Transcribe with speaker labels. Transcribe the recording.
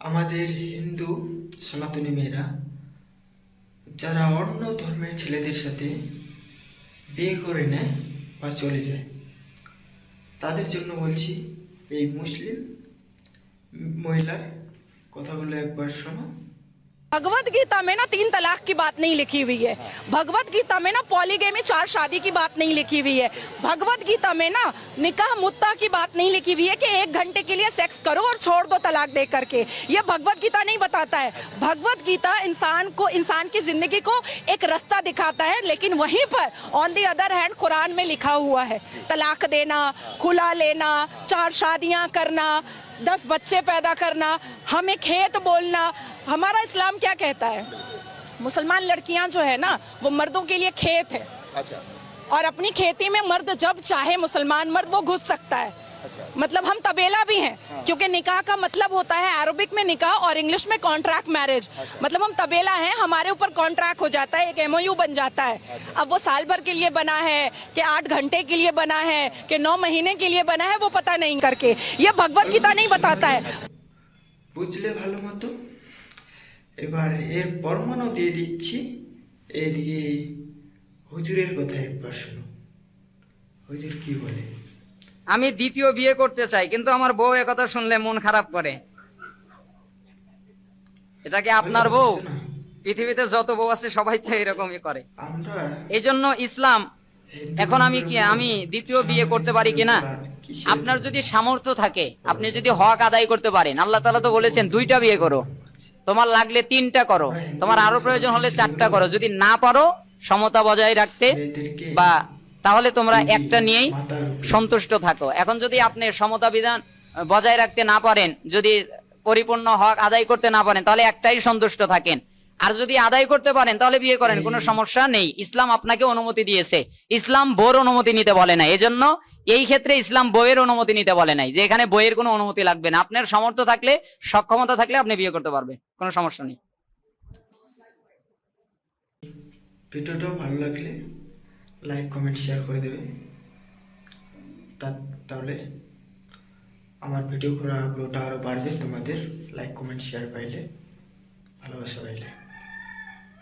Speaker 1: আমাদের হিন্দু সনাতনী মেয়েরা যারা অন্য ধর্মের ছেলেদের সাথে বিয়ে করে নেয় বা চলে যায়, তাদের জন্য বলছি, এই মুসলিম মহিলার কথাগুলো একবার শোনো।
Speaker 2: भगवत गीता में ना 3 तलाक की बात नहीं लिखी हुई है। भगवत गीता में ना पॉलीगैमी 4 शादी की बात नहीं लिखी हुई है। भगवत गीता में ना निकाह मुत्ता की बात नहीं लिखी हुई है कि 1 घंटे के लिए सेक्स करो और छोड़ दो तलाक दे करके। ये भगवत गीता नहीं बताता है। भगवत गीता इंसान की जिंदगी को एक रास्ता दिखाता है, लेकिन वहीं पर on the other hand Quran में लिखा हुआ है तलाक देना, खुला लेना, 4 शादियां करना, 10 बच्चे पैदा करना, हमें खेत बोलना। हमारा इस्लाम क्या कहता है? मुसलमान लड़कियां जो है ना वो मर्दों के लिए खेत है।
Speaker 3: अच्छा।
Speaker 2: और अपनी खेती में मर्द जब चाहे मुसलमान मर्द वो घुस सकता है।
Speaker 3: अच्छा।
Speaker 2: मतलब हम तबेला भी हैं। क्योंकि निकाह का मतलब होता है अरबिक में निकाह और इंग्लिश में कॉन्ट्रैक्ट मैरिज। मतलब हम तबेला हैं, हमारे ऊपर कॉन्ट्रैक्ट हो जाता है, एक MOU बन जाता है। अब वो साल भर के लिए बना है कि 8 घंटे के लिए बना है कि 9 महीने के लिए बना है, वो पता नहीं करके। ये भगवत गीता नहीं बताता है।
Speaker 1: বুঝলে ভালো মতো। এবার এর প্রমাণও দিয়ে দিচ্ছি। এদিকে হুজুরের কথা একবার শোনো, হুজুর কি বলে।
Speaker 4: আমি দ্বিতীয় বিয়ে করতে চাই, কিন্তু আমার বউ একথা শুনলে মন খারাপ করে। এটা কি আপনার বউ? পৃথিবীতে যত বউ আছে সবাই তো এরকমই করে।
Speaker 1: আমরা
Speaker 4: এই জন্য ইসলাম, এখন আমি দ্বিতীয় বিয়ে করতে পারি কিনা, আপনার যদি সামর্থ্য থাকে, আপনি যদি হক আদায় করতে পারেন, আল্লাহ তাআলা তো বলেছেন 2টা বিয়ে করো, তোমার লাগলে 3টা করো, তোমার আরো প্রয়োজন হলে 4টা করো। যদি না পারো সমতা বজায় রাখতে, বা তাহলে তোমরা একটা নিয়েই সন্তুষ্ট থাকো। এখন যদি আপনি সমতা বিধান বজায় রাখতে না পারেন, যদি পরিপূর্ণ হক আদায় করতে না পারেন, তাহলে একটাই সন্তুষ্ট থাকেন। আর যদি আদায় করতে পারেন তাহলে বিয়ে করেন, কোনো সমস্যা নেই। ইসলাম আপনাকে অনুমতি দিয়েছে, ইসলাম বউর অনুমতি নিতে বলে নাই। এজন্য এই ক্ষেত্রে ইসলাম বউয়ের অনুমতি নিতে বলে নাই, যে এখানে বউয়ের কোনো অনুমতি লাগবে না। আপনার সামর্থ্য থাকলে, সক্ষমতা থাকলে আপনি বিয়ে করতে পারবেন, কোনো সমস্যা নেই।
Speaker 1: ভিডিওটা ভালো লাগলে লাইক কমেন্ট শেয়ার করে দেবে। তাহলে আমার ভিডিও করার আগ্রহটা আরও বাড়বে, তোমাদের লাইক কমেন্ট শেয়ার পাইলে, ভালোবাসা পাইলে।